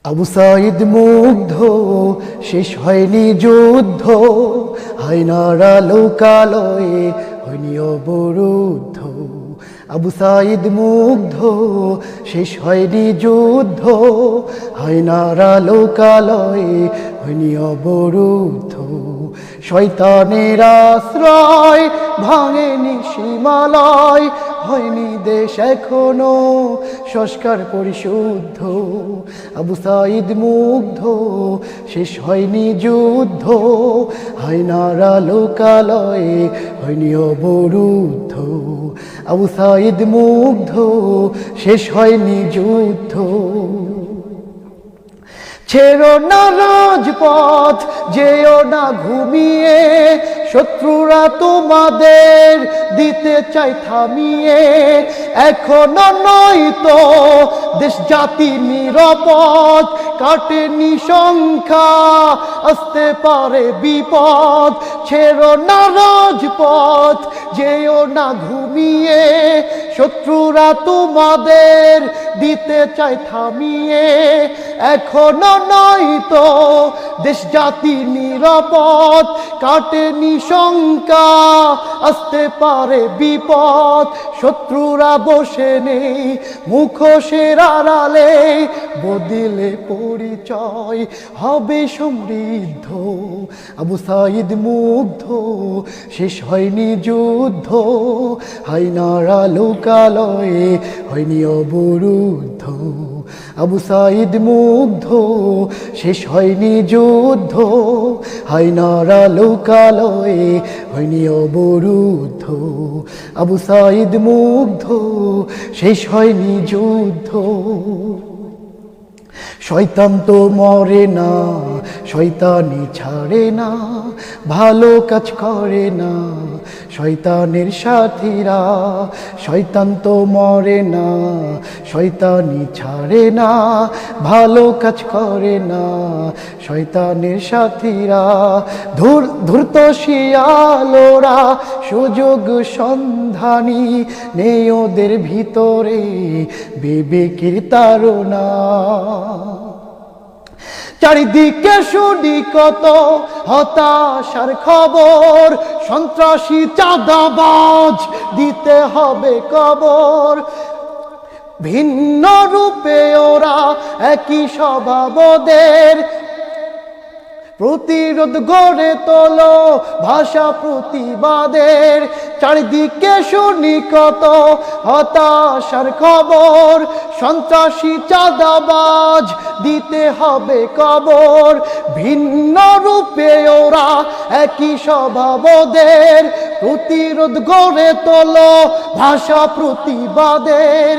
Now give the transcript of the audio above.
আবু সাঈদ মুগ্ধ, শেষ হয়নি যুদ্ধ, হায়নারা লোকালয়ে হয়নি অবরুদ্ধ। আবু সাঈদ মুগ্ধ, শেষ হয়নি যুদ্ধ, হায়নারা লোকালয়ে হয়নি অবরুদ্ধ। শয়তানের আশ্রয় ভাঙেনি সীমালয়, হয়নি দেশ এখনো সংস্কার পরিশুদ্ধ। আবু সাঈদ মুগ্ধ, শেষ হয়নি যুদ্ধ, হায়নারা লোকালয়ে হয়নি অবরুদ্ধ। আবু সাঈদ মুগ্ধ, শেষ হয়নি যুদ্ধ। ছেড়ো না রাজপথ, যেও না ঘুমিয়ে, শত্রুরা তোমাদের দিতে চাই থামিয়ে। এখনো নয়তো দেশ জাতি নিরাপদ, কাটেনি সংখ্যা, আসতে পারে বিপদ। ছেড়ো না রাজপথ, যেও না ঘুমিয়ে, শত্রুরা তোমাদের দিতে চাই থামিয়ে। এখনো নয়তো দেশ জাতি নিরাপদ, কাটেনি সংখ্যা, আসতে পারে বিপদ। শত্রুরা বসে নেই মুখোশের আড়ালে, বদলে পরিচয় হবে সমৃদ্ধ। আবু সাঈদ মুগ্ধ, শেষ হয়নি যুদ্ধ, হায়নারা লোকালয়ে হয়নি অবরুদ্ধ। আবু সাঈদ মুগ্ধ, শেষ হয়নি যুদ্ধ, হায়নারা লোকালয়ে হয়নি অবরুদ্ধ। আবু সাঈদ মুগ্ধ, শেষ হয়নি যুদ্ধ। শয়তান তো মরে না, শয়তানি ছাড়ে না, ভালো কাজ করে না শয়তানের সাথীরা। শয়তান তো মরে না, শয়তানি ছাড়ে না, ভালো কাজ করে না শয়তানের সাথীরা। ধূর্ত শিয়ালোরা সুযোগ সন্ধানী, নেই ওদের ভিতরে বিবেকের তাড়না। চারিদিকে শুনি কত হতাশার খবর, সন্ত্রাসী চাঁদাবাজ দিতে হবে কবর। ভিন্ন রূপে ওরা একই স্বভাব ওদের, প্রতিরোধ গড়ে তোলো ভাষা প্রতিবাদের। চারিদিকে শুনি কত হতাশার খবর, সন্ত্রাসী চাঁদাবাজ দিতে হবে কবর। ভিন্ন রূপে ওরা একই স্বভাব ওদের, প্রতিরোধ গড়ে তোলো ভাষা প্রতিবাদের।